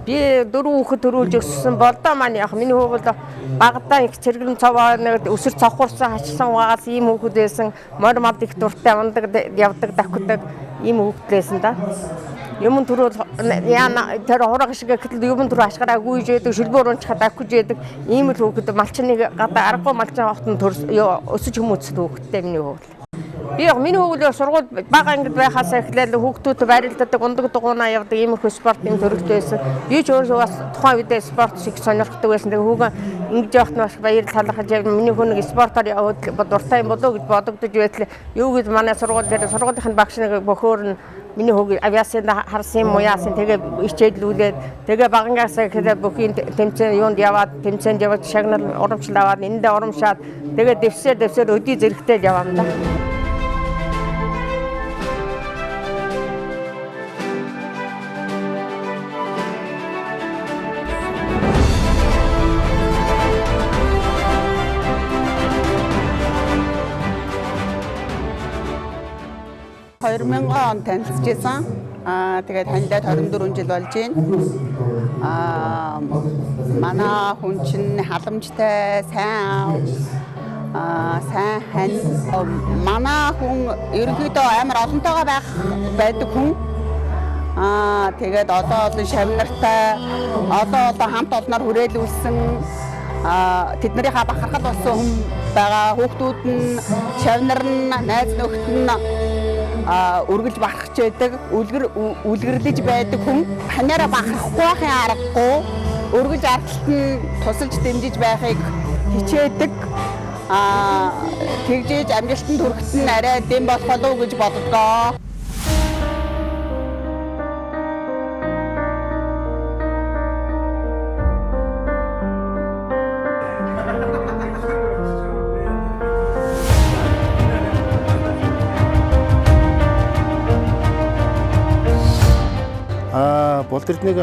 Би 4 хүүхэд төрүүлж өссөн болдоо маань яг миний хүүхэд багадаа их цэргэн цаваа нэг өсөр цавхурсан хачсан угаас ийм хүүхэд байсан. Морь мод их дуртай ундаг явдаг давхдаг ийм хүүхэд байсан да. Юм төрөөл яана тэр хураг шиг гэтэл юм төрөө ашгараа гүйж яадаг шилбөр унчхад авчиж яадаг ийм л хүүхэд малчныг гадаа аргагүй малчин хохтон өсөж хүмүүцэд хүүхэдтэй миний хүүхэд. Би яг миний хүүхдээ сургууль бага ангид байхаас эхлээл хүүхдүүд барилдадаг ундаг дугуйнаа явдаг иймэрхүү спортын төрөлтэй байсан. Би ч өөрөө бас тухайн үедээ спорт шиг сонирхдаг байсан. Тэгээ хүүгээ ингэж явахт нь бас баяр талархаж яг миний хүн нэг спортоор яваад дуртай юм болоо гэж бодогдож байтал юу гэж манай сургууль дээр сургуулийн багш нэг бөхөөр нь миний хүүг авиацид харсан юм уу яасан тэгээ ичээдлүүлээд тэгээ багангаас ихэд бүхийн тэмцээн юунд яваад тэмцээнд яваад шагнал урамшил аваад эндээ урамшаад тэгээ дэвсээр өдий зэрэгтэй яваам да. Он танилцчихсан. Тэгээд танилаад 24 жил болж байна. Манай хүн чинь халамжтай, сайн хань. Манай хүн ерөнхийдөө амар олонтойгоо байдаг хүн. Тэгээд одоо шавнартай, одоо хамт олноор хүрээлүүлсэн тэднэрийнхээ бахархад болсон хүн байгаа. Хүүхдүүд нь, шавнар нь, найз нөхд нь үргэлж бахархж байдаг, үлгэрлэж байдаг хүн ханаараа бахархгүй байхын аргагүй үргэлж ардталт нь тусалж дэмжиж байхыг хичээдэг. Тэгжээж амжилтанд хүрэхэд нь арай дэм болох болов уу гэж боддгоо. Болдэрднийг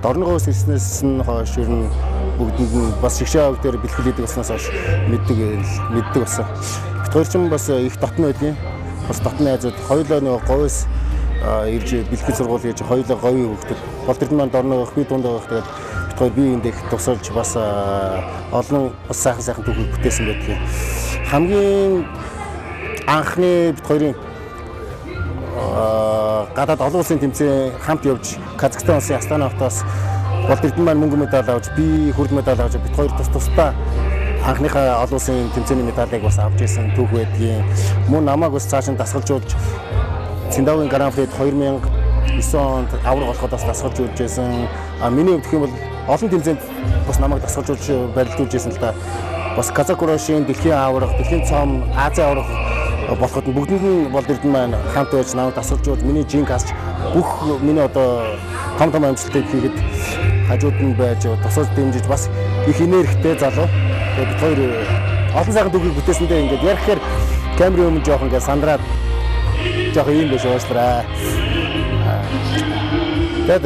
дорногоос ирснээс нь хойш ер нь бүгдэнд нь бас шигшээ аваг дээр бэлтгэл хийдэг болсноос хойш мэддэг болсон. Бид хоёр ч бас их дотн байдгийн. Бас дотн найзууд хоёулаа нөгөө говьс ирж бэлтгэл сургууль хийж хоёулаа говийн хөвгдөд. Болдэрд маань дорногоох би дунд байгаах тэгээд бид хоёр биеинд их тусалж бас олон бас сайхан түүхийг бүтээсэн байдгийг. Хамгийн анхны бид хоёрын гадаад олон улсын тэмцээн хамт явж Казахстан улсын Астана хотоос Болдэрдэн маань мөнгө медаль авч би хүрд медаль авч бид хоёр тусдаа анхныхаа олон улсын тэмцээний медалийг бас авч ирсэн түүх байдгийн. Мөн намайг бас цааш нь дасгалжуулж Цэндавгийн Гран-прид 2009 онд авраг болоход бас дасгалжуулж байсан. Миний хувьд гэх юм бол олон тэмцээнд бас намайг дасгалжуулж барилдуулж байсан л да. Бас Казакурошийн дэлхийн авраг, дэлхийн цом, Азийн авраг болоход бүгдэнд нь Болдэрдэн маань хамт байж намайг дасгалжуулж миний жинк асч бүх миний одоо том амжилтыг хийгээд хажууд нь байж тусалж дэмжиж бас их энергитэй залуу. Тэгээд бид хоёр олон сайхан түүхийг бүтээсэндээ ингээд яриххээр камерын өмнө жоох ингээд сандраад жоох юм биш уушлараа. Тэгээд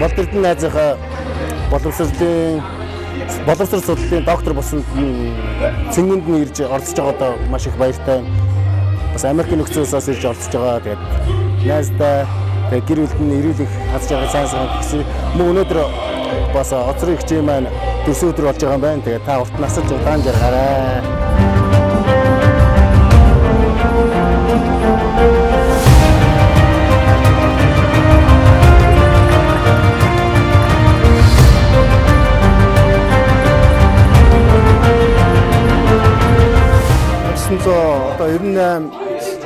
Болдэрдэн найзынхаа боловсрол судлалын доктор болсон цэнгүнд нь ирж оролцож байгаадаа маш их баяртай. Бас Америкийн нөхцөлөөс ирж оролцож байгаа. Тэгээд найздаа гэр бүлд нь эрүүл их хасж байгаа сайн гэсэн. Мөн өнөөдөр бас оцрын хичээн маань дөрөв өдөр болж байгаа юм байна. Тэгээд та урт насалж удаан жаргаарай. Одоо 98,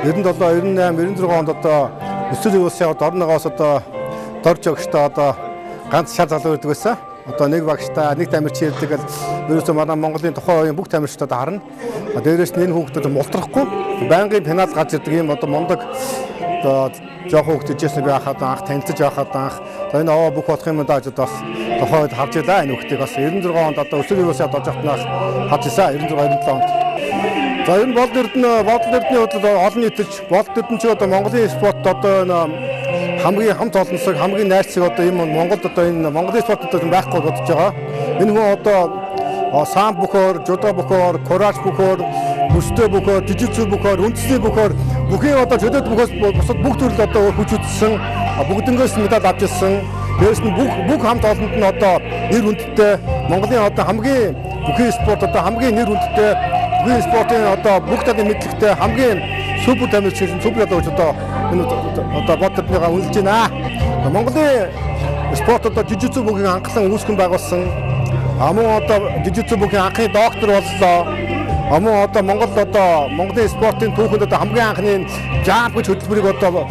97, 98, 96 онд одоо өсвөр улсын орногоос одоо дорж өгчтэй одоо ганц шал залуу ирдэг байсан. Одоо нэг багштай нэг тамирч ирдэг л ерөөсөө манай Монголын тухайн үеийн бүх тамирчдад харна. Дээрээс нь энэ хүүхдүүд мултрахгүй байнгын пенал гарч ирдэг юм одоо мундаг одоо жоох хүүхдүүд жишээ би хахад анх танилцж байхад анх энэ аваа бүх болох юм даа гэж бас тухайд харж илаа энэ хүүхдийг бас 96 онд одоо өсвөр улсын дорж өгтнээс харж ирсэн 96 27 онд. За энэ Болдэрдний хувьд олон нийтэлж Болдэрдэн ч одоо Монголын спорт одоо энэ хамгийн хамт олонсог хамгийн найрцаг одоо юм Монголд одоо энэ Монголын спортод байхгүй бодож байгаа. Энэ хүн одоо самбо бөхөр, жудо бөхөр, кураж бөхөр, бүстэй бөхөр, жижигцүү бөхөр, үндэсний бөхөр бүхий одоо чөлөөт бөхөөс бусад бүх төрөл одоо хүч үзсэн бүгднгээс медаль авч ирсэн. Дээрээс нь бүх хамт олонд нь одоо нэр хүндтэй Монголын одоо хамгийн бүхий спорт одоо хамгийн нэр хүндтэй бүхий спортын одоо бүх талын мэдлэгтэй хамгийн супер тамирч супер одоо энэ одоо бодтойгоо үнэлж байна. Монголын спорт одоо жижигцүү бүгийн анхлан үүсгэн байгуулсан мөн одоо жижигцүү бүгийн анхны доктор боллоо. Мөн одоо Монголын спортын түүхэнд одоо хамгийн анхны жамп гэж хөтөлбөрийг одоо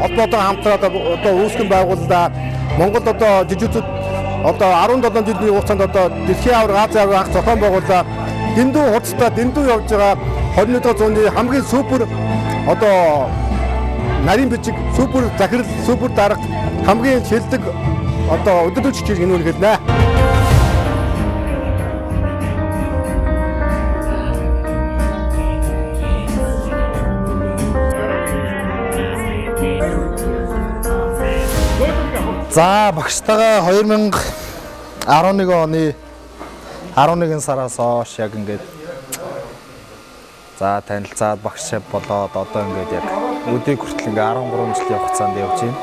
холбоотой хамтраад одоо үүсгэн байгууллаа. Монгол одоо жижигцүүд одоо 17 жилийн хугацаанд одоо дэлхийн аварга Азийн аварга анх зохион байгууллаа. Дэндүү хурцтай дэндүү явж байгаа 21-р зууны хамгийн супер одоо нарийн бичиг супер захирал супер дарга хамгийн шилдэг одоо удирдагч гэж гинүүр хэлнэ. За багштайгаа 2011 оны 11 сараас хойш яг ингээд за танилцаад багш болоод одоо ингээд яг өдийг хүртэл ингээд 13 жилийн хугацаанд явж байна.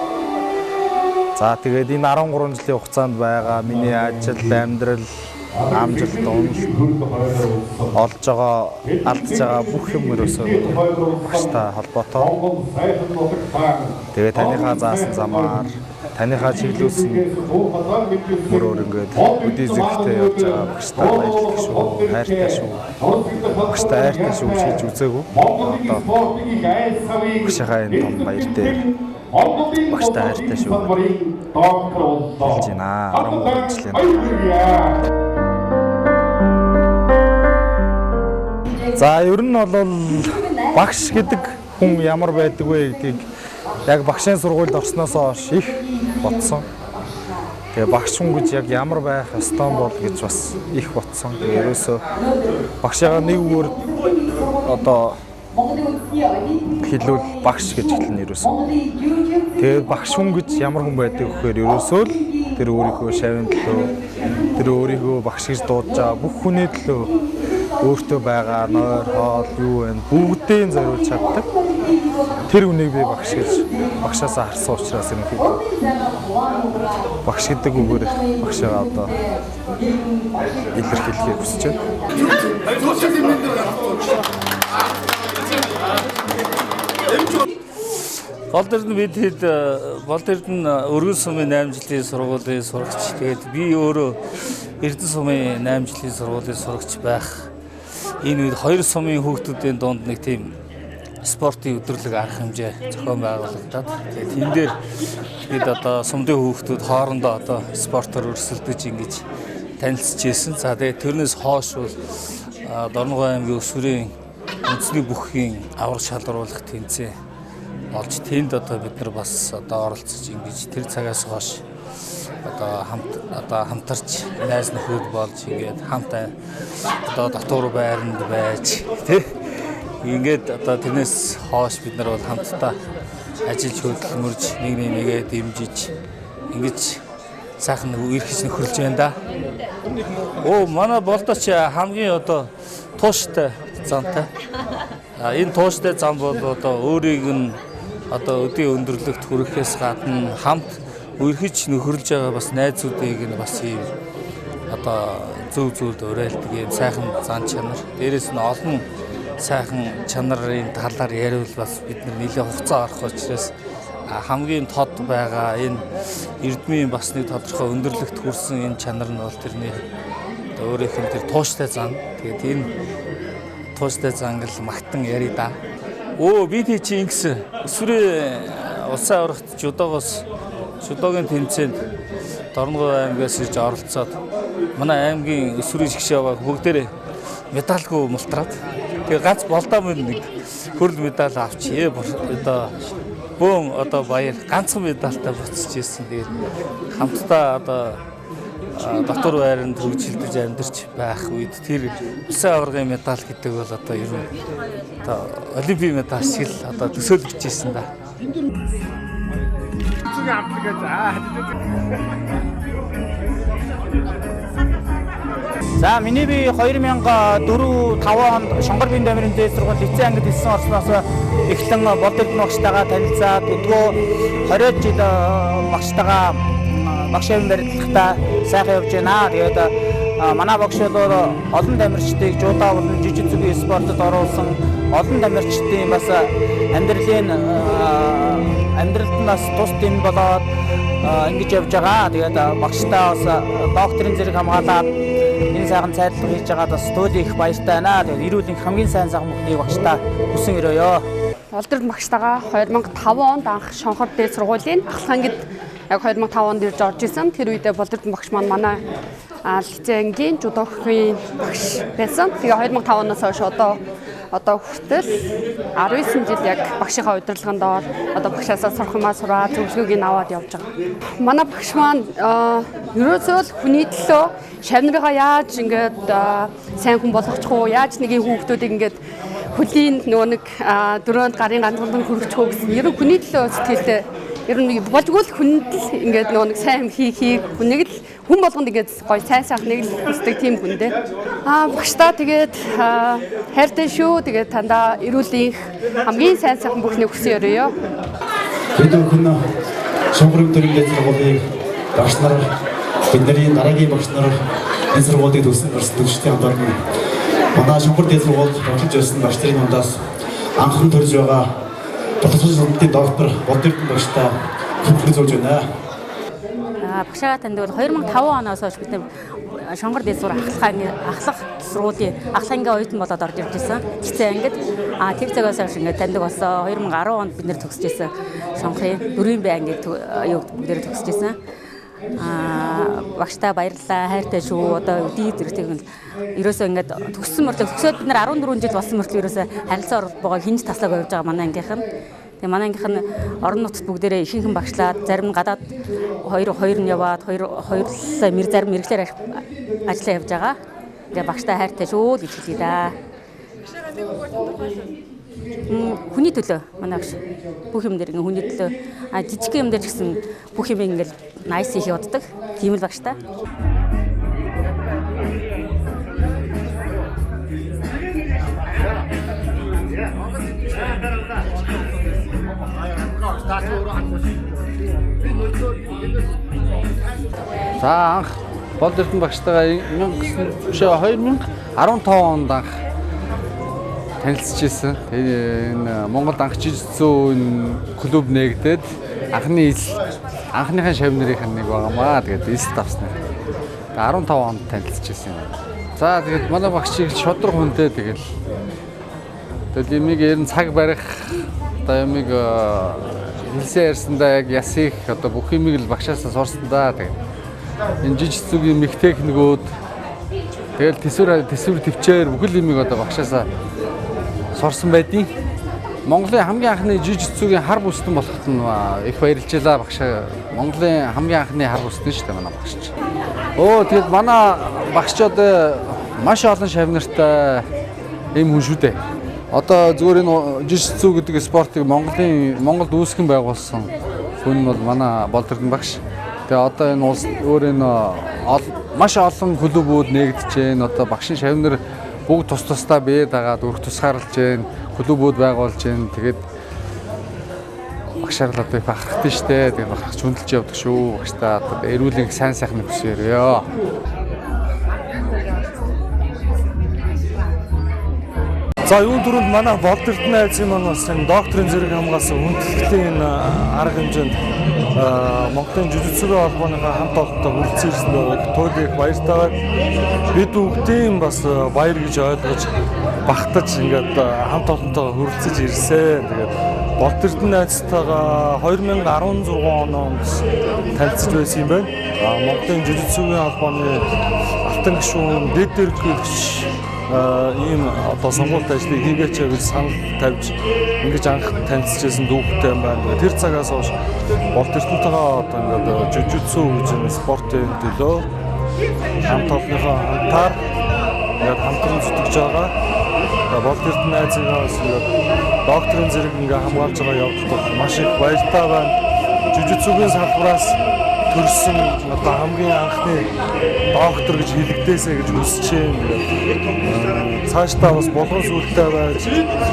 За тэгээд энэ 13 жилийн хугацаанд байгаа миний ажил, амьдрал, амжилт, олж байгаа, алдж байгаа бүх юм өрөөсөө багштай холбоотой. Тэгээд таныхаа заасан замаар таныхаа чиглүүлсэн мөрөөр ингээд өдий зэрэгтэй явж байгаа багштай баярлалаа шүү. Хайртай шүү. Багштай хайртай шүү гэж үзээгүй. Одоо багшаа энэ том баяр дээр багштай хайртай шүү. Болж байна. 13 жилийн. За ер нь бол багш гэдэг хүн ямар байдаг вэ гэдгийг яг багшийн сургуульд орсноос хойш их бодсон. Тэгээ багш хүн гэж яг ямар байх ёстой бол гэж бас их бодсон. Тэгээ ерөөсөө багшаа нэг үгээр одоо хэлвэл багш гэж хэлнэ ерөөсөө. Тэгээ багш хүн гэж ямар хүн байдаг гэхээр ерөөсөө л тэр өөрийнхөө шавийн төлөө тэр өөрийгөө багш гэж дуудаж байгаа бүх хүний төлөө өөртөө байгаа нойр хоол юу вэ бүгдийг зориулж чаддаг. Тэр үнийг би багш гэж багшаасаа харсан учраас ерөнхийдөө багш гэдэг үгээр багшаа одоо илэрхийлэхийг хүсэж байна. Гол Эрдэнэ өргөн сумын 8 жилийн сургуулийн сурагч. Тэгээд би өөрөө Эрдэнэ сумын 8 жилийн сургуулийн сурагч байх. Энэ үед хоёр сумын хүүхдүүдийн дунд нэг тийм спортын өдрөлөг арга хэмжээ зохион байгуулагдаад тэгээд энэ дээр бид одоо сумдын хүүхдүүд хоорондоо одоо спортоор өрсөлдөж ингэж танилцж ирсэн. За тэгээд тэрнээс хойш бол Дорногов аймгийн өсвөрийн үндэсний бүхгийн авраг шалгаруулах тэмцээн болж тэнд одоо бид нар бас одоо оролцож ингэж тэр цагаас хойш одоо хамтарч найз нөхөд болж ингээд хамт одоо дотор байранд байж тий ингээд одоо тэрнээс хойш бид нар бол хамтдаа ажиллаж хөдөлмөрж нэг нэгээ дэмжиж ингэж сайхан эрхэж нөхөрлж байна да. Манай болдоч хамгийн одоо тууштай зантай. Энэ тууштай зам бол одоо өөрийг нь одоо өдийн өндөрлөгт хүрэхээс гадна хамт үргэлж нөхөрлж байгаа бас найзуудыг нь бас ийм одоо зөв зөвд уриалдаг ийм сайхан зан чанар. Дээрээс нь олон сайхан чанарын талаар яриул бас бид нэлээд хугацаа орох учраас хамгийн тод байгаа энэ эрдмийн бас нэг тодорхой өндөрлөгт хүрсэн энэ чанар нь бол тэрний өөрийнх нь тэр тууштай зан. Тэгээд энэ тууштай зангал магтан яри да. Би чи ингэс өсвөрийн улсын аврагт жудогийн тэмцээнд Дорногов аймгаас ирж оролцоод манай аймгийн өсвөрийн шгшээ аваа бүгдээрээ медальгүй мултраад тэгээ ганц болдоо нэг хөрөл медаль авчи. Одоо бөөн одоо баяр ганцхан медальтай буцаж ирсэн. Тэгээд хамтдаа одоо дотор байранд хөгжилдөж амьдарч байх үед тэр улсын аваргын медаль гэдэг бол одоо ер нь одоо олимпийн медаль шиг л одоо төсөөлж ирсэн да. За миний би 2004-5 онд Шонгор биеийн дамирын дээд сургууль лицей ангид хэлсэн орсноос эхлэн Болд Эрдэнэ багштайгаа танилцаад өдгөө 20 жил багштайгаа багш шавин барилдахтаа сайхан явж байна. Тэгээд манай багшуудаар олон тамирчдыг жуудаа болон жижигцгийн спортод оруулсан олон тамирчдын бас амьдралд нь бас тус дэм болоод ингэж явж байгаа. Тэгээд багштаа бас докторийн зэрэг хамгаалаад энэ сайхан цайдлага хийж байгаад бас туйл их баяртай байна. Тэгээд эрүүл энх хамгийн сайн сайхан бүхнийг багштаа хүсэн өрөөё. Болдорд багштайгаа 2005 онд анх Шонхор дээд сургуулийн Ахлахангид яг 2005 онд ирж орж исэн. Тэр үедээ Болдорд багш маань манай лицензийн жудогийн багш байсан. Тэгээ 2005 оноос хойш одоо хүртэл 19 жил яг багшийнхаа удирдлаганд ороод одоо багшаасаа сурах юмаа сураад зөвлөгөөг нь аваад явж байгаа. Манай багш маань ерөөсөө л хүний төлөө шавнарыгаа яаж ингээд сайн хүн болгочих уу, яаж нэг хүүхдүүдийг ингээд хөлийн нөгөө нэг дөрөнд гарын ганцхан хөргөчих үү гэсэн ер нь хүний төлөө сэтгэлтэй ер нь болжгүй л хүнд л ингээд нөгөө нэг сайн хийх хүнийг л хүн болгонд ингээд гоё сайн сайхныг л хүсдэг тийм хүн дээ. Багштаа тэгээд хайртай шүү. Тэгээд тандаа эрүүл энх хамгийн сайн сайхан бүхнийг хүсэн өрөөё. Бид бүхэн Шонхор дээд сургуулийн багш нар бидний дараагийн багш нар энэ сургуулийг төгссөн төгсөлтөд хамт орно. Манай Шонхор дээд сургуульд багшилж байсан багш нарын дундаас анхны төрж байгаа боловсрол сургуулийн доктор Болдордын багштаа хүндрэл зурж байна. Багшаа танд бол 2005 оноос хойш бид Шонгор дээд ахлах сургуулийн ахлахангийн оюутан болоод орж ирж байсан. Цэцэн ангид тэр цагаас хойш ингээд таньдаг болсон. 2010 онд бид нэр төгсөж байсан. Шонхрын 4-ийн бай ангид бүгдээр төгсөж байсан. Багштаа баярлалаа. Хайртай шүү. Одоо дий зэрэгтэй ерөөсөө ингээд төгссөн мөртлөө төгсөөд бид нар 14 жил болсон мөртлөө ерөөсөө харилцаа оролцоогоо хинж таслаг явж байгаа манай ангийнхан. Тэгээ манай ангийнх нь орон нутгад бүгдээрээ ихэнхэн багшлаад зарим нь гадаад хоёр нь яваад хоёрлаа зарим мэрэгчлэр ажиллаа явж байгаа. Тэгээ багштай хайртай шүү гэж хэлье да. Хүний төлөө манай багш бүх юм дээр ингээ хүний төлөө жижиг юм дээр ч гэсэн бүх юм ингээл найс их явдаг. Тийм л багштай. За анх Болдордын багштайгаа 2015 онд анх танилцж ирсэн. Энэ Монголд анх жижигцүү клуб нээгдээд анхныхаа шавнырийнх нь нэг байгаамаа. Тэгээд эсэлт авсан. 15 онд танилцж ирсэн. За тэгээд манай багшийг шодрог хүнтэй тэгэл юмыг ер нь цаг барих одоо юмыг хэлсэн ярьсандаа яг ясих одоо бүх юмыг л багшаасаа сурсан да. Тэгээд энэ жижигцүүгийн мэх техникүүд тэгэл төсвөр төвчээр бүхэл юмыг одоо багшаасаа сурсан байдیں۔ Монголын хамгийн анхны жижигцүүгийн хар бүстэн болоход нь их баярлжээ багшаа. Монголын хамгийн анхны хар бүстэн шүү дээ манай багш. Тэгээд манай багш одоо маш олон шавнартай ийм хүн шүү дээ. Одоо зүгээр энэ жижигцүү гэдэг спортыг Монголд үүсгэн байгуулсан хүн бол манай Болдордын багш. Тэгээ одоо энэ улс өөр маш олон клубүүд нээгдэж байна. Одоо багшийн шавнар бүгд тусдаа бие дагаад өрх тусгаарлаж байна. Клубүүд байгуулж байна. Тэгээд багшаар л одоо их бахархдаг штэ. Тэгээд бахархч хүндэлж явдаг шүү. Багштай одоо эрүүл энх сайн сайхныг хүсээрё. За юун түрүүнд манай Болдордын найзын маань бас энэ докторийн зэрэг хамгаалсан хүндлэлтийн арга хэмжээнд Монголын жижигцүүгийн холбооныхаа хамт олонтой хүрэлцэн ирсэн байгааг туйлыг баяртай байна. Бид бүгдийн бас баяр гэж ойлгож багтаж ингээд хамт олонтой хүрэлцэж ирсэн. Тэгээд Болдордын найзтайгаа 2016 оноос танилцж байсан юм байна. Монголын жижигцүүгийн холбооны алтан гишүүн дэд дэрэгч ийм одоо сонгуульт ажлыг хийгээч гэж санал тавьж ингэж анх танилцчихсан дүүхтэй юм байна. Тэр цагаас хойш Болдортойгоо одоо ингээд жижигцүү гэж спортын төлөө хамт олонныхоо хамтаар ингээд хамтран зүтгэж байгаа. Болдордын найзыгаас ингээд докторийн зэрэг ингээд хамгаалж байгаа явдал маш их баяртай байна. Жижигцүүгийн салбараас төрсөн одоо хамгийн анхны доктор гэж хэлэгдээсэй гэж хүсэж байна. Цаашдаа бас болгон сүлтэй байж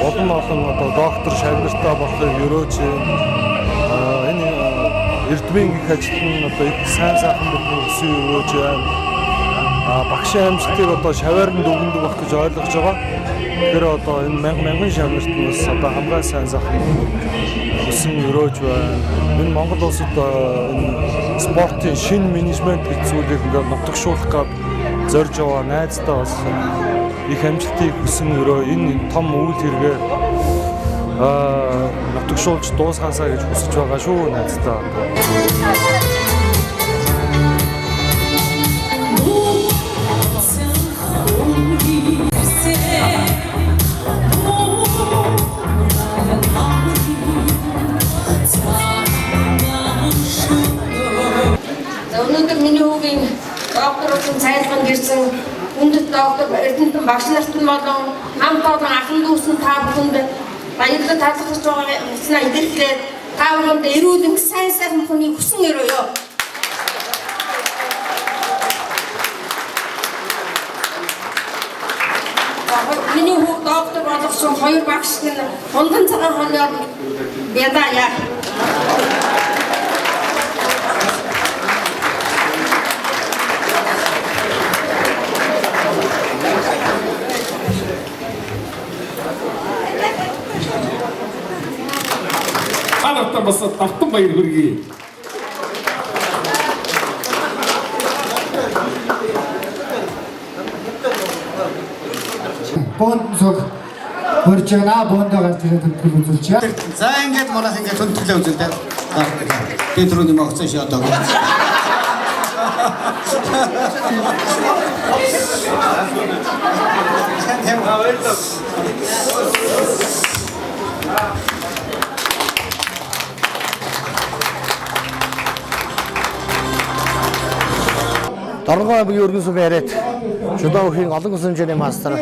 олон одоо доктор шавнартай болохыг өрөөж байна. Энэ Эрдмийн их ажил нь одоо их сайн сайхан бүхэн өсөн өрөөж байна. Багшийн амжилтыг одоо шаваар нь дүгндэг байх гэж ойлгож байгаа. Тэгэхээр одоо энэ мянган шавнарт нь бас одоо хамгаалал сайн сайхан өсөн өрөөж байна. Энэ Монгол улсад энэ спортын шинэ менежмент гэж зүйлийг ингээд нутагшуулах гад зорж яваа найздаа бас их амжилтыг өсөн өрөө энэ том үйл хэрэгээр нутагшуулж дуусгаасаа гэж хүсэж байгаа шүү найздаа. Өнөөдөр миний хүүгийн докторийн цайлганд ирсэн хүндэт доктор Эрдэнэтэн багш нарт нь болон хамт олон ахын дүүс нь та бүхэнд баярлалаа таалагдж байгаа илэрхлээд та бүхэнд эрүүл сайн сайхан хүний хүсэн өрөөё. Миний хүү доктор болгосон хоёр багш нь хундан цагаан хоноор ядаа. Бас тавтан баяр хүргэе. Бонд цог хөрж байна. Бондоо ганц төлөв үзүүлж яа. За ингээд манайх ингээд төлөвлөө үзүүлдэг. Бид түрүүний могцсон ши одоо. Дорногов аймгийн өргөн сүмийн яриад Чудаагийн олон улсын хэмжээний мастер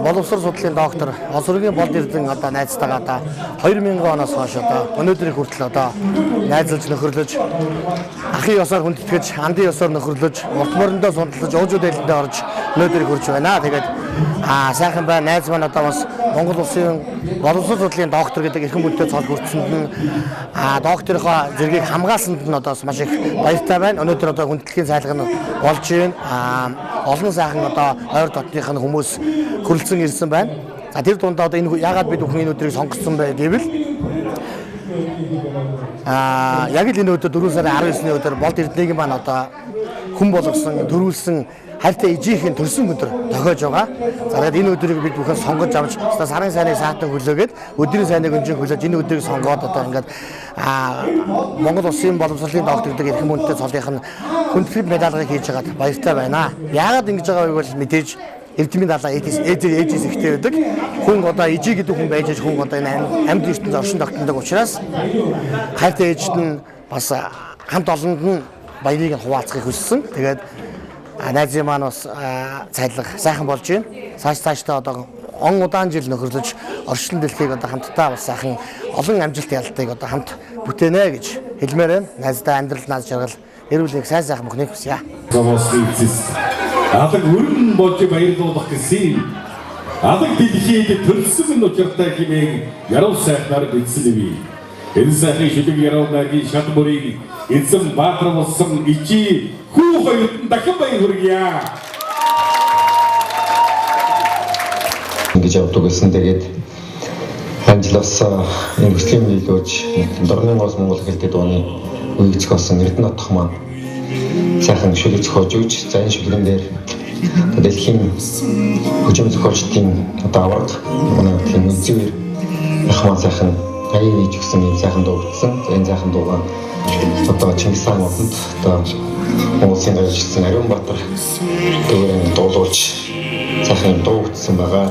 боловсрол судлалын доктор Осргийн болд эрдэн одоо найзтайгаа одоо 2000 оноос хойш одоо өнөөдрийг хүртэл одоо найзалж нөхөрлөж ахын ёсоор хүндэтгэж андын ёсоор нөхөрлөж урт мөрөндөө сунталж уужууд ээлэндээ орж өнөөдрийг хүрч байна. Тэгээд сайхан бай найз маань одоо бас Монгол улсын боловсрол судлалын доктор гэдэг эрхэм бүлтэй цол хүртсэнд нь докторийнхоо зэргийг хамгаалсанд нь одоо маш их баяртай байна. Өнөөдөр одоо хүндэтгэлийн цайлга нь болж байна. Олон сайхан одоо ойр дотных нь хүмүүс хүрэлцэн ирсэн байна. За тэр дундаа одоо энэ яагаад бид бүхэн энэ өдрийг сонгосон бэ гэвэл яг л энэ өдөр 4 сарын 19-ний өдөр болд эрдэнэгийн маань одоо хүн болгосон төрүүлсэн хайртай ижийнхэн төрсөн өдөр тохиож байгаа. За тэгээд энэ өдрийг бид бүхэн сонгож авч сарын сайныг саатан хөлөөгээд өдрийн сайныг өнжин хөлөөж энэ өдрийг сонгоод одоо ингээд Монгол улсын боловсролын доктор гэдэг эрхэм хүндэт цолынх нь хүндэтгэл медалыг хийж байгаад баяртай байна. Яагаад ингэж байгааг бол мэдээж эрдэмийн далаа ээжээс ихтэй байдаг. Хүн одоо ижи гэдэг хүн байж хүн одоо энэ амьд ертөнд оршин тогтнодог учраас хайртай ээжд нь бас хамт олонд нь баярыг хуваалцахыг хүссэн. Тэгээд найзын маань бас цайлга сайхан болж байна. Цаашдаа одоо он удаан жил нөхөрлөж орчлон дэлхийг одоо хамтдаа бас сайхан олон амжилт ялтыг одоо хамт бүтээнэ гэж хэлмээр байна. Найздаа амьдрал наз жаргал эрүүлэг сайн сайхан бүхнийг хүсье. Алаг өрн болж баярлуулах гэсэн. Алаг дэлхийд төрсөн учиртай хэмээн яруу сайхнаар бичсэн. Энэ сайхны шүлэг яруу нагийн шат бүрийг эзэн Баатар болсон ижи хүү хоёрт дахин баяр хүргье. Ингэж явдаг гэсэн. Тэгээд Анжелос энэ хөслийн нийлүүлж Дорны гос Монгол хэлтэй дууны үеийг зохиосон Эрдэнэт нотх маань сайхан шүлэг зохиож өгч за энэ шүлгэн дээр дэлхийн хөгжим зохиолчдын одоо авраг манай тийм үзүүр ах маань сайхан аян хийж өгсөн юм сайхан дуу бүтсэн. Энэ сайхан дуугаа одоо Чингис хаан модонд одоо Монголын гажигдсан Ариун Баатар дүүрэн дуулуулж сайхан дуу бүтсэн байгаа.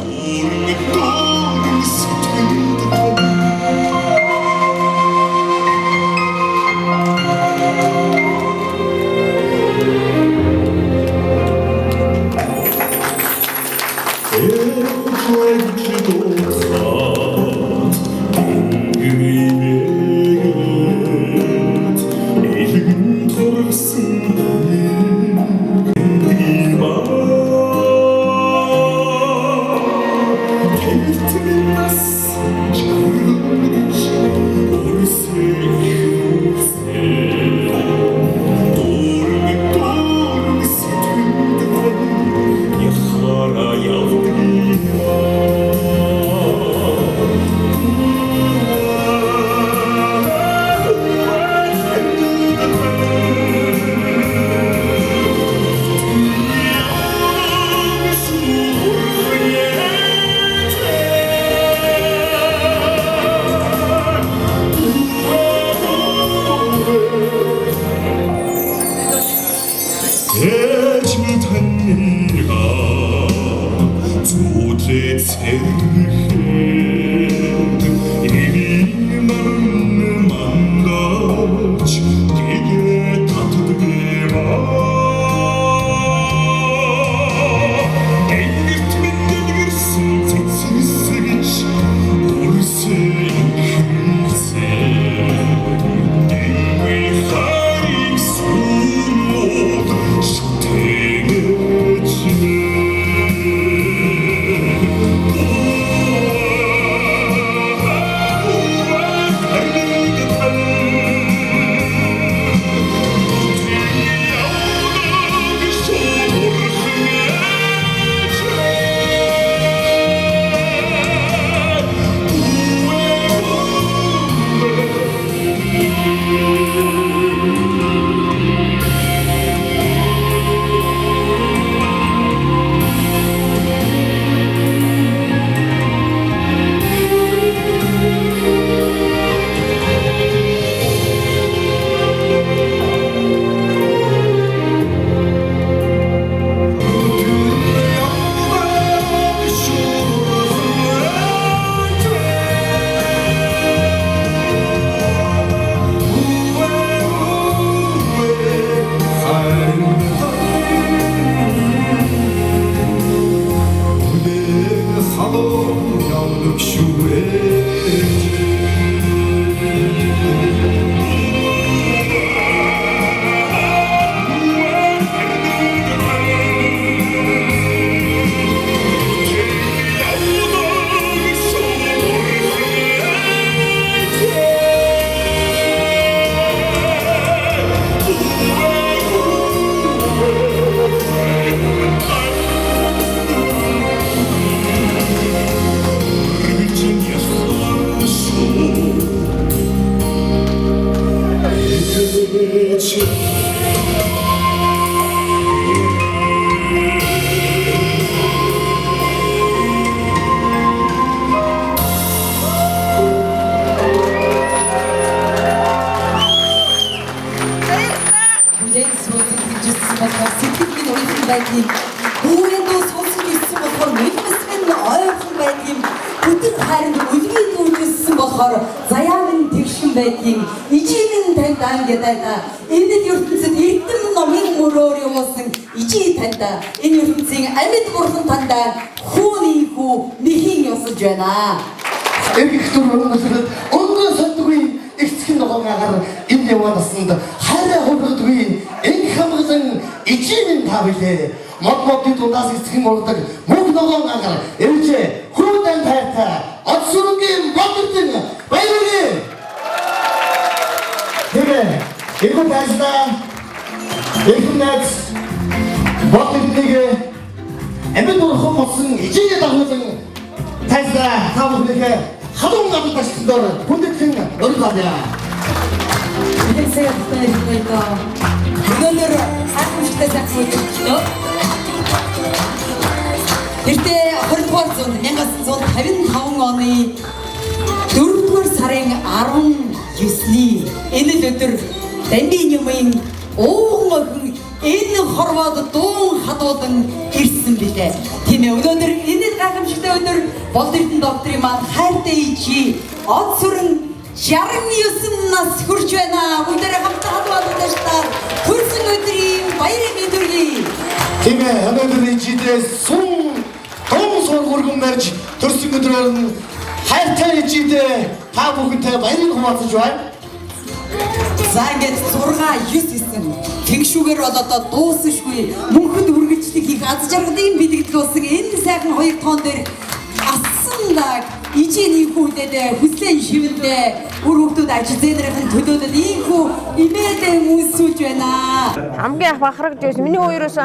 Хамгийн бахархаж байсан. Миний хоёроос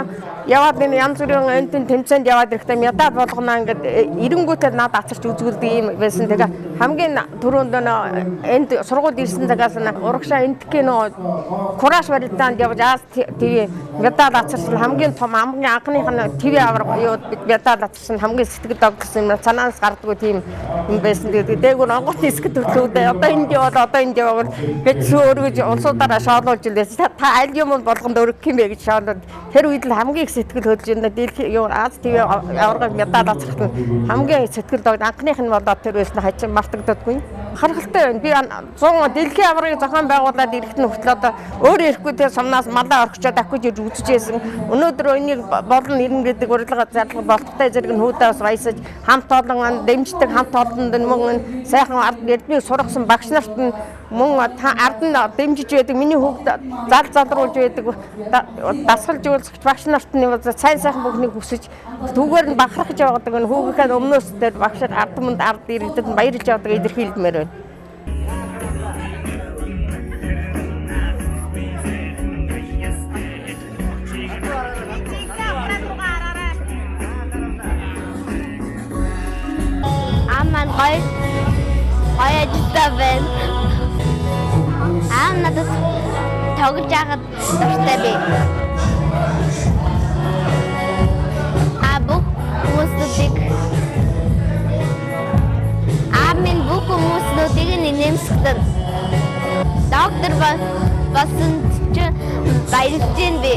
яваад энэ янз бүрийн энтэн тэмцээнд яваад ирэхдээ медаль болгоно ингээд эренгүүтээ надад ацарч үзүүлдэг юм байсан. Тэгээ хамгийн түрүүнд энд сургууль ирсэн цагаас нь урагшаа энтхийн кураж барилдаанд явж аз ТV медаль ацарсан хамгийн том хамгийн анхных нь ТV авраг юу медаль ацарсан хамгийн сэтгэл догдсон юм санаанаас гардаггүй тийм юм байсан. Тэгээ дээгүүр онгоцны хэсэг төрлөөд одоо энд яваад гэж өөргөж улсууд буудаараа шоолуулж илээс та аль юм болгонд өргөх юм бэ гэж шоолоод тэр үед л хамгийн их сэтгэл хөдлөж байна. Дэлхийн юу Аз ТV аварга медаль авчихсан хамгийн сэтгэл догд анхных нь болоод тэр байсан хачин мартагддаггүй. Харгалтай байна. Би 100 дэлхийн аваргыг зохион байгуулад ирэхэд нь хүртэл одоо өөрөө ирэхгүй тэр сумнаас малаа орхичоод авчиж ирж үзчихсэн. Өнөөдөр энийг болон ирнэ гэдэг урилга зарлага болттой зэрэг нь хүүдээс баясаж хамт олон дэмждэг хамт олонд мөн сайхан ард эрдмийг сургасан багш нарт нь мөн ард нь дэмжиж байдаг миний хүүхд залруулж байдаг дасгалж үйлсгч багш нарт нь сайн сайхан бүхнийг хүсэж түүгээр нь бахархаж явдаг нь хүүгийнхээ өмнөөс дээр багш ард манд ард иргэдэд нь баярлж явдаг илэрхийлмээр байна. Аман гоё ажилтаа байна. Надад тоглож байгаад дуртай би. Бүх хүмүүсүүдийг бүх хүмүүсүүдийг нэмсгэн. Доктор болсон чинь баярлж байна би.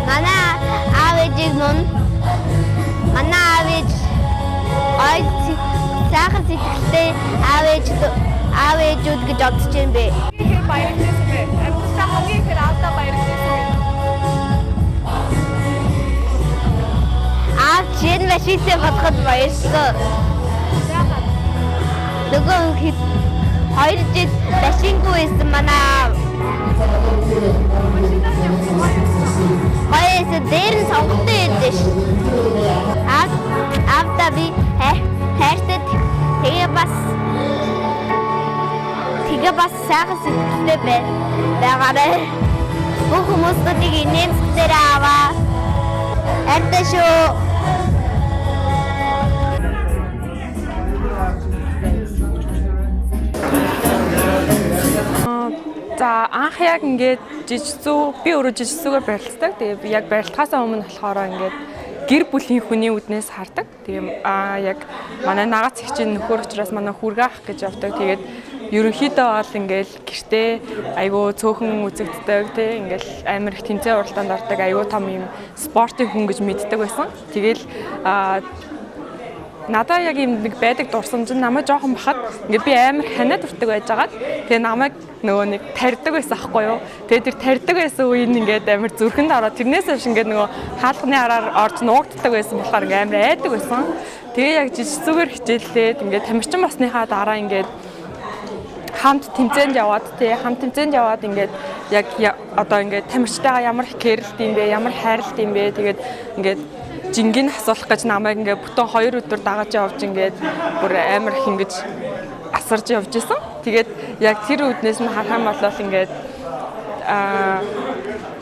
Манай аав ээж сайхан сэтгэлтэй аав ээжүүд гэж бодож байна бэ. Тэгэхээр баярлалаа бэ. Амьдсаа хамгийн их аавдаа баярлалаа. Аав чинь машинтай бодоход баярлалаа. Нөгөө хэд 2 жил машингүй байсан манай аав. Баяс дээр нь сонготой байдсан ш. Аавдаа би хайртай тэгээ бас сайхан сэтгэлтэй байгаарай. Бүх хүмүүсүүдийг нэмсгээр аваа. Хайртай шүү. За анх яг ингээд жижигсүү би өөрөө жижигсүүгээр барилддаг. Тэгээ би яг барилдахаасаа өмнө болохоор ингээд гэр бүлийн хүний үднээс хардаг. Тэгээ яг манай нагац ихчийн нөхөр учраас манай хүргаах гэж явдаг. Тэгээд ерөнхийдөө бол ингээл гэртээ айгүй цөөхөн үзэгддэг тий ингээл амар их тэмцээн уралдаанд ордог айгүй том юм спортын хүн гэж мэддэг байсан. Тэгэл надаа яг юм нэг байдаг дурсамж нь намайг жоохон бахад ингээ би амар ханиад уртдаг байжгаад тэгээ намайг нөгөө нэг тарьдаг байсан аахгүй юу. Тэгээ тэр тарьдаг байсан үеийн ингээд амар зүрхэнд ороод тэрнээс хойш ингээд нөгөө хаалганы араар орж нуугддаг байсан болохоор ингээ амар айдаг байсан. Тэгээ яг жижигсүүгээр хичээллээд ингээд тамирчин болсныхаа дараа ингээд хамт тэмцээнд яваад ингээд яг одоо ингээд тамирчтайгаа ямар их кэрлт юм бэ, ямар хайрлт юм бэ. Тэгээд ингээд жингийн асуулах гэж намайг ингээд бүтэн 2 өдөр дагаж явж ингээд бүр амар их ингэж асарж явж исэн. Тэгээд яг тэр үднээс нь харах юм бол ингээд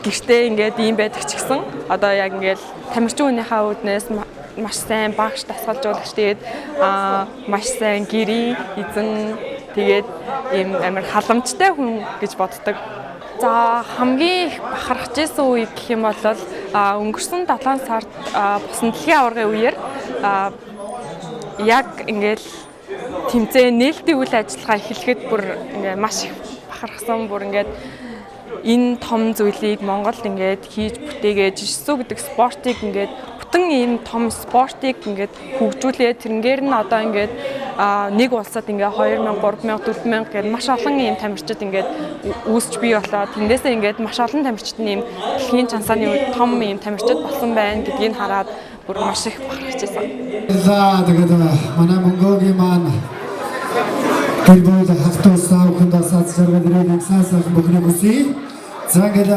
гэртээ ингээд ийм байдаг ч гэсэн одоо яг ингээд тамирчин хүнийхээ үднээс маш сайн багш дасгалжуулагч тэгээд маш сайн гэрийн эзэн тэгээд ийм амар халамжтай хүн гэж боддог. За хамгийн их бахархаж исэн үе гэх юм бол өнгөрсөн 7 сард босон дэлхийн аваргын үеэр яг ингээл тэмцээн нээлтийн үйл ажиллагаа эхлэхэд бүр ингээ маш их бахархсан бүр ингээд энэ том зүйлийг Монголд ингээд хийж бүтээгээд жижигсүү гэдэг спортыг ингээд бүтэн ийм том спортыг ингээд хөгжүүлээд тэрнгээр нь одоо ингээд нэг улсад ингээ 2000, 3000, 4000 гэдэг маш олон ийм тамирчид ингээд үүсч бий болоод тэндээсээ ингээд маш олон тамирчид ийм дэлхийн чансааны үед том ийм тамирчид болсон байна гэдгийг хараад бүр маш их бахархажсэн. За тэгээд манай Монголын маань гэрбэл хавтуусаа хүндасаад зэрэг сайхан бүхний бүсий. За ингээд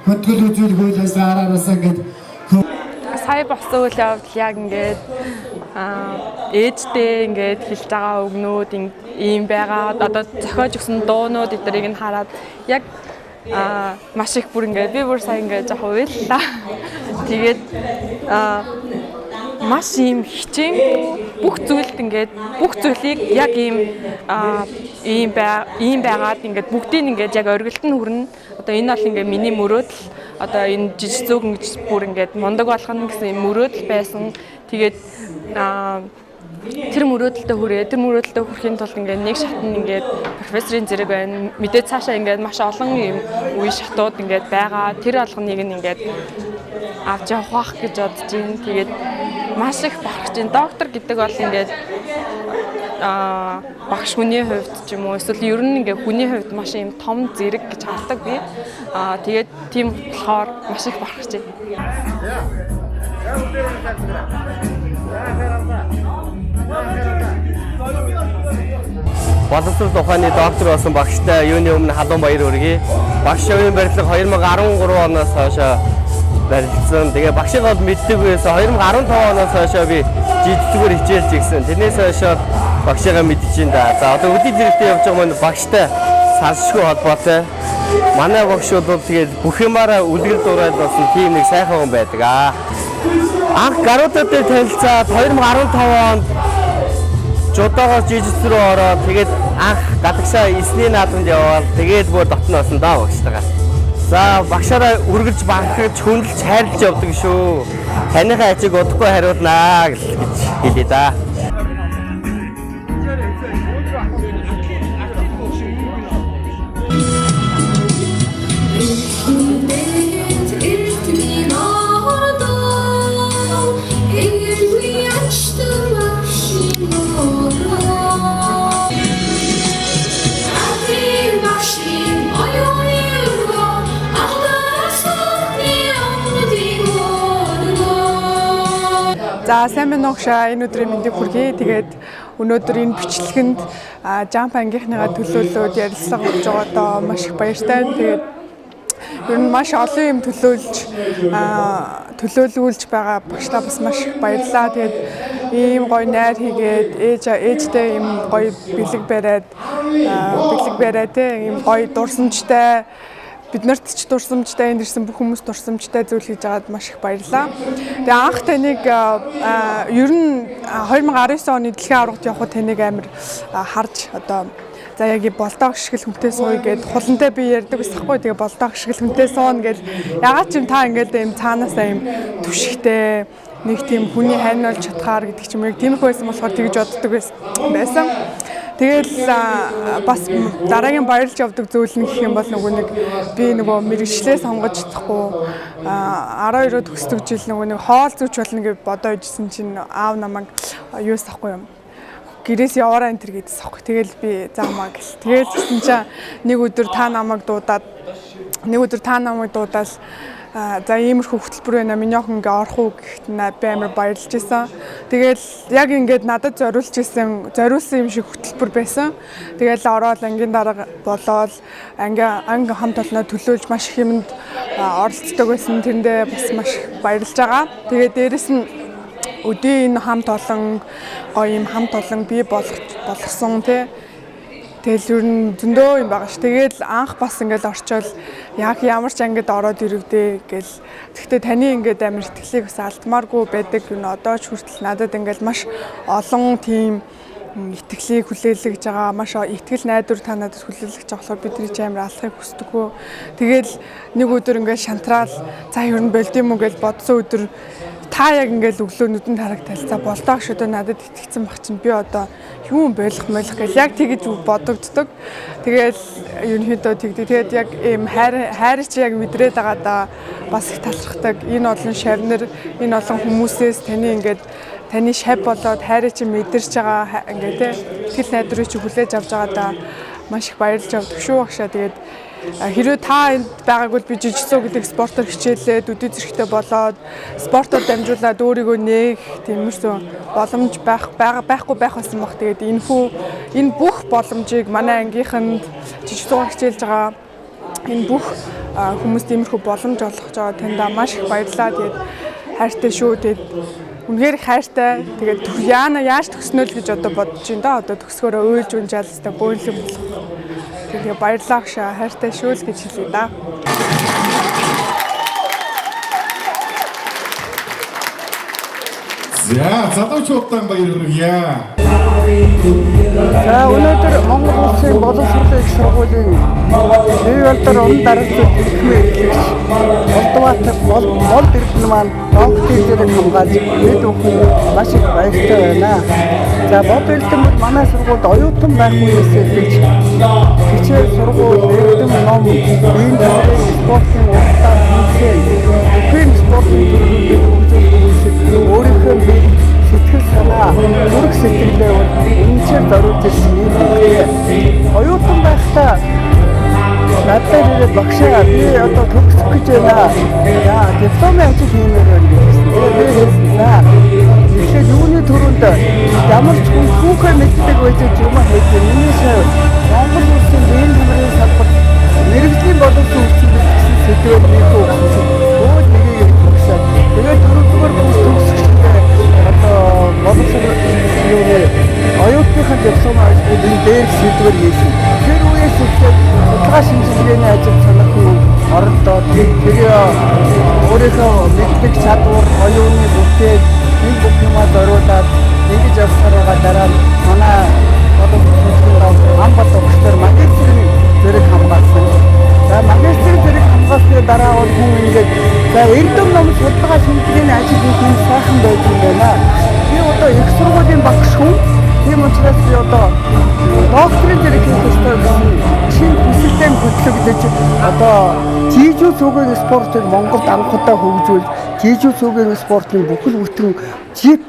хөтгөл үзүүлэх үйл ажиллагаараас ингээд сая болсон үйл явдал яг ингээд ээжтэй ингээд хэлж байгаа өгнүүд ийм байгаа. Одоо зохиож өгсөн дуунууд эднийг нь хараад яг маш их бүр ингээд би бүр сая ингээд жоох уйллаа. Тэгээд маш ийм хичээнгүй бүх зүйлд ингээд бүх зүйлийг яг ийм байгаад ингээд бүгдийг ингээд яг оргилт нь хүрнэ. Одоо энэ бол ингээд миний мөрөөдөл. Одоо энэ жижиг зүүгэн гэж бүр ингээд мундаг болох нь гэсэн юм мөрөөдөл байсан. Тэгээд тэр мөрөөдөлтөд хүрээ. Тэр мөрөөдөлтөд хүрэхийн тулд ингээд нэг шат нь ингээд профессорын зэрэг байна. Мэдээ цаашаа ингээд маш олон юм үе шатууд ингээд байгаа. Тэр алганыг нь ингээд авч явах гэж бодож байна. Тэгээд маш их бахархаж байна. Доктор гэдэг бол ингээд багш хүний хувьд ч юм уу эсвэл ер нь ингээ хүний хувьд маш юм том зэрэг гэж хардаг би. Тэгээд тийм болохоор маш их бахархаж байна. Боловсрол ухааны доктор болсон багштай юуны өмнө халуун баяр хүргэе. Багш шавын барилга 2013 оноос хойш барилдсан. Тэгээ багшийг бол мэддэг байсан. 2015 оноос хойш би жижигдгээр хичээлж гисэн. Тэрнээс хойш багшигаа мэдчихэж байна да. За одоо өдний зэрэгтэй явж байгаа маань багштай сансшгүй холбоотой. Манай багшууд бол тэгээд бүх юмараа үлгэр дуурайл болсон тийм нэг сайхан хүн байдаг. Анх гаруудад дээр танилцаад 2015 онд Жодоогоос жижигс рүү ороод тэгээд анх гадагшаа эсний наадамд яваад тэгээд бүр дотноосон даа багштайгаа. За багшаараа үргэлж бахархаж хүндэлж хайрлаж явдаг шүү. Таныхаа ачиг удахгүй хариулнаа гэж хэлээ да. За сайн байна уу гшаа энэ өдрийн мэндийг хүргэе. Тэгээд өнөөдөр энэ бичлэгэнд Jump ангийнхныгаа төлөөлөөд ярилцлага болж байгаадаа маш их баяртай. Тэгээд ер нь маш олон юм төлөөлүүлж байгаа багшлаа бас маш их баярлалаа. Тэгээд ийм гоё найр хийгээд ээжтэй ийм гоё бэлэг бариад ийм гоё дурсамжтай бид нарт ч дурсамжтай энд ирсэн бүх хүмүүс дурсамжтай зүйл хийж байгаад маш их баярлалаа. Тэгээ анх таныг ер нь 2019 оны дэлхийн аврагт явхад таныг амар харж одоо за яг болдоо гიშгэл хүнтэй сууя гэд хулантай би ярьдаг байсахгүй. Тэгээ болдоо гიშгэл хүнтэй суuna гэл ягаад ч юм та ингээд ийм цаанаасаа ийм түшигтэй нэг тийм хүний хань болж чадхаар гэдэг ч юм яг тиймэрхүү байсан болохоор тэгж боддог байсан. Тэгэл бас дараагийн баярлж явдаг зүйл нь гэх юм бол нэг би мэрэгчлээ сонгож чадахгүй 12-оор төгсдөг жил нэг хоол зүүч болно гэж бодоо ижсэн чинь аав намайг юус ахгүй юм гэрээс яваараа энэ төр гэдээс ахгүй. Тэгэл би заамаа гэл. Тэгэл гэсэн чинь нэг өдөр та намайг дуудаад за иймэрхүү хөтөлбөр байна. Миний охин ингээ орох уу гэхэд би амар баярлж байсан. Тэгэл яг ингээд надад зориулсан юм шиг хөтөлбөр байсан. Тэгэл ороод ангийн дарга болоод анги хамт олноо төлөөлж маш их юмд оролцдог байсан. Тэрэндээ бас маш баярлж байгаа. Тэгээд дээрэс нь өдөө энэ хамт олон гоё юм хамт олон бий болгосон тий. Тэгэл ер нь зөндөө юм байгаа ш. Тэгэл анх бас ингээд орчвол яг ямар ч ангид ороод ирвдээ гэл. Гэхдээ таны ингээд амар итгэлийг бас алдмааргүй байдаг. Энэ одоо ч хүртэл надад ингээд маш олон тийм итгэлийг хүлээлгэж байгаа. Маш итгэл найдвар та надад хүлээлгэж байгаа болохоор бидний ч амар алахыг хүсдэггүй. Тэгэл нэг өдөр ингээд шантраал за ер нь болд юм уу гэж бодсон өдөр та яг ингээл өглөө нүдэнд хараг талцаа болдоо гэж одоо надад итгэцэн баг чинь би одоо юм болох гэж яг тэгэж бодогддог. Тэгэл ерөнхийдөө тэгдэг. Тэгээд яг ийм хайр чи яг мэдрээд байгаа да бас их талархдаг. Энэ олон шавнар, энэ олон хүмүүсээс таны шав болоод хайраа чи мэдэрч байгаа ингээ те итгэл найдварыг чи хүлээж авч байгаа да маш их баярлж авдаг шүү багшаа. Тэгээд хэрвээ та энд байгаагүй би жижигсүү гэдэг спортоор хичээлээд үдий зэрэгтэй болоод спортоор дамжуулаад өөрийгөө нээх тиймэрхүү боломж байхгүй байсан баг. Тэгээд энэ бүх боломжийг манай ангийнханд жижигсүүгээр хичээлж байгаа энэ бүх хүмүүс тиймэрхүү боломж олгож байгаа таньда маш их баярлалаа. Тэгээд хайртай шүү. Тэгээд үнэхээр хайртай. Тэгээд яаж төгснөө л гэж одоо бодож байна да. Одоо төгсгөөрөө уйлж унжаалстай бөөлөн болох. Тэгээ баярлалаа гшаа хайртай шүү л гэж хэлье да. За залуучуудаа баяр хүргье. За өнөөдөр Монгол Улсын боловсролын их сургуулийн Би бол он дараагийн Улаанбаатар бол ирсэн маань доктор хамгаалж бид бүхэн маш их баяртай байна. За бод ирсэн манай сургуульд оюутан байх үеэс эхэлж хичээл сургууль, эрдэм ном, ийм спортын уртаа хийсэн. Бүхэн спортын төлөвлөлт өөрийнхөө бие сэтгэл санаа, зүрх сэтгэлээ үнэхээр зориулж ирсэн юм. Оюутан байхдаа надад ирээд багшаа би одоо төгсөх гэж байна. Яа, дипломын ажил хиймээр байна гэсэн. Би хэлсэн. Тэгэхээр юуны төрөнд ямар ч хүн түүхээ мэддэг байж юм аа хэлсэн. Миний шав Монгол улсын биеийн хамрын салбар мэрэгжлийн боловсон хүчин гэсэн сэдвээр нэг өгсөн. Өөр нэгийг багшаа. Тэгээд түрүүгээр төгсөхгүй одоо боловсон юуны оюутныхаа диплом ажлыг дээр сэдвэр хийсэн. Тэр үеэс эхлээд судалгаа шинжилгээний ажил санахын оролдоод тэгээ өөрийнхөө мэддэг чадвар, оюуны бүтээл нэг бүх юмаа зориулаад ингэж явсаар байгаа дараа манай Амбат өгчдөр магистрийн зэрэг хамгаалсан. За магистрийн зэрэг хамгаалсны дараа бол хүн ингэж за эрдэм ном судалгаа шинжилгээний ажил хийх сайхан байж байна. Би одоо их сургуулийн багш хүн. Тийм учраас би одоо докторийн зэрэг хийх ёстой гэсэн шинэ хүсэлтэд хөтлөгдөж одоо жижиг цугийн спортыг Монголд анхудаа хөгжүүл жижиг цугийн спортын бүхэл бүтэн жип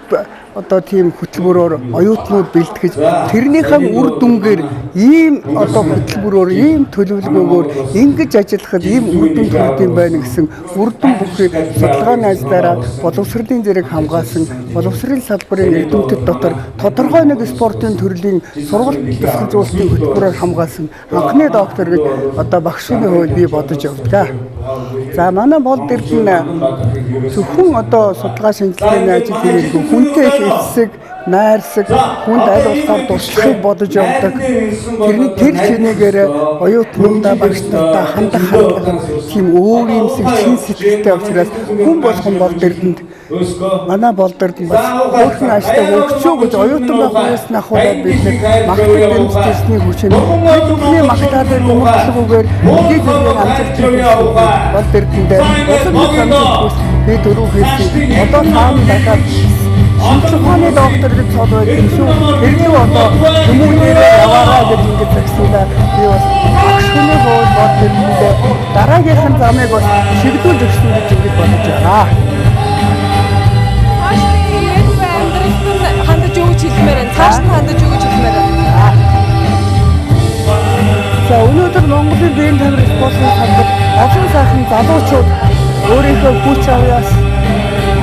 одоо тийм хөтөлбөрөөр оюутнууд бэлтгэж тэрнийхэн үр дүнгээр ийм одоо хөтөлбөрөөр ийм төлөвлөгөөгөөр ингэж ажиллахад ийм үр дүн төрдөг юм байна гэсэн үр дүн бүхийг судалгааны ажлаараа боловсролын зэрэг хамгаалсан боловсролын салбарын эрдэмтэд дотор тодорхой нэг спортын төрлийн сургалт тусгажуулалтын хөтөлбөрөөр хамгаалсан анхны доктор гэж одоо багшны хувьд би бодож явдаг. За манай болд эрдэн зөвхөн одоо судалгаа шинжилгээний ажил хийх хүнтэй хэсэг найрсаг хүнд аль болохоор туршлагыг бодож явдаг. Тэрний тэр чинээгээр оюутнуудаа багштайгаа хандах тийм өөр юмсэг чин сэтгэлтэй учраас хүн болгон болд эрдэнд манай болд эрдэн бас өөрхөн ааштай хөгжөө гэж оюутан байх үеэс нь ахуулаад бид магтдаг дэмжлэсний хүчээр бидний магтаалыг өмөрчлөгөөр дээд зэргийн амжилтыг болд эрдэндээ би дөрөв хэлсэн. Одоо цаана дахиад шинжлэхүүний доктор гэж цол байдаг юм шүү. Тэрний одоо хүмүүнээр яваараа гэж ингэж загсуулаа. Би бас багш хүний боол бод тэрнээ дараагийнхан замыг бас шигдүүлж өгсөн гэж ингэж бодож байгаа. Хандаж өгч хэлмээр байна. Цааш нь хандаж өгч хэлмээр байна. За өнөөдөр Монголын биеийн тамирын спортын салбарт олон сайхан залуучууд өөрийнхөө хүч авьяас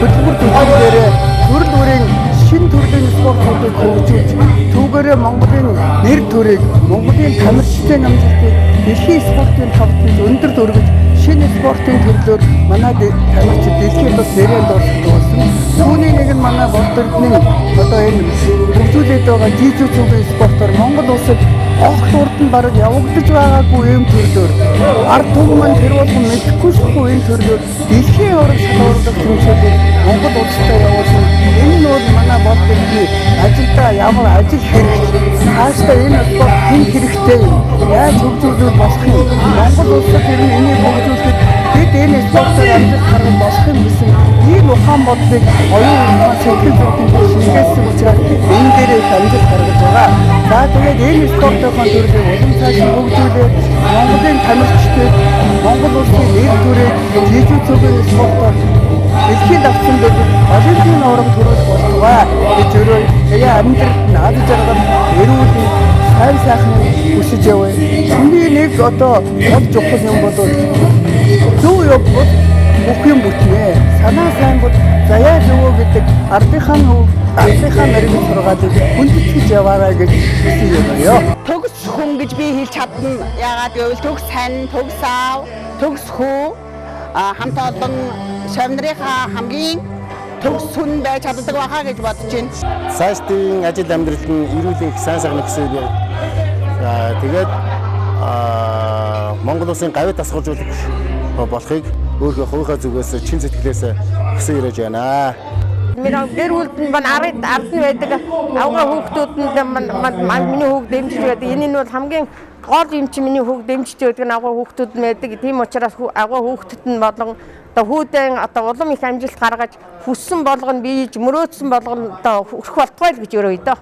хөтөлбөр төлөвлөрөөр төрөл бүрийн шинэ төрлийн спортуудыг хөгжүүлж түүгээрээ Монголын нэр төрийг Монголын тамирчдын амжилтыг дэлхийн спортын тавталж өндөр дөрвөж шинэ спортын төрлөөр манай тамирчид дэлхийн бас нэрээр дурсах болсон. Түүний нэг нь манай болдордны одоо энэ хөгжүүлээд байгаа жижиг цугийн спортоор Монгол улсад огт урд нь бараг явагдаж байгаагүй юм төрлөөр ард түмэн тэр болгон мэдэхгүй шгүй энэ төрлөөр дэлхийн ураг шалгуурлах хэмжээгээр Монгол улстай явуулсан. Энэ нь бол манай болдордны ажилдаа ямар ажил хэрэгтэй хааштай энэ спорт хэн хэрэгтэй яаж хөгжүүлэх болох юм. Монгол улсад тэр нь энийг хөгжүүлэхэд бид энэ спортоор амжилт гаргах болох юм гэсэн ийм ухаан бодлыг оюун ухаан сэтгэл зүрхэнд шингээсэн учраас энэ дээр их амжилт гаргаж байгаа. За тэгээд энэ спортын төрлийг улам цааш хөгжүүлээд Монголын тамирчдыг Монгол улсын нэр төрийг жижиг цугийн спортоор дэлхийн давтсан дээр олимпийн уран төрүүлэх болтугай гэж өөрөө яа амьдралд наад жаргал эрүүл сайн сайхан хүсэж яваа. Түүний нэг одоо гол чухал юм бол зөв явбал бүх юм бүтнэ. Санаа сайн бол заяа зөвөө гэдэг ардынхаа мэрэгэн сургаалыг хүндэтгэж яваарай гэж хэлсэн юм аа. Төгс хүн гэж би хэлж чадна. Яагаад гэвэл төгс сайн, төгс аав, төгс хүү хамт олон шавнарынхаа хамгийн төгс хүн байж чаддаг байхаа гэж бодож байна. Цаашдын ажил амьдралд нь эрүүл их сайн сайхан гэсэн юм. Тэгээд Монгол улсын гавьд дасгалжуулагч болохыг өөрийнхөө хувийнхаа зүгээс чин сэтгэлээс хүсэн ирэж байна. Гэр бүлд нь ард нь байдаг авгаа хүүхдүүд нь миний хүүхд дэмжиж байдаг. Энэ нь бол хамгийн гол юм чи миний хүүхд дэмжиж өгдөг нь агуу хүүхдүүд мэддэг. Тийм учраас агуу хүүхдэд нь болон одоо хүүдэн одоо улам их амжилт гаргаж хүссэн болгоно бийж мөрөөдсөн болгоно одоо хүрэх болтугай л гэж өрөө өдөө.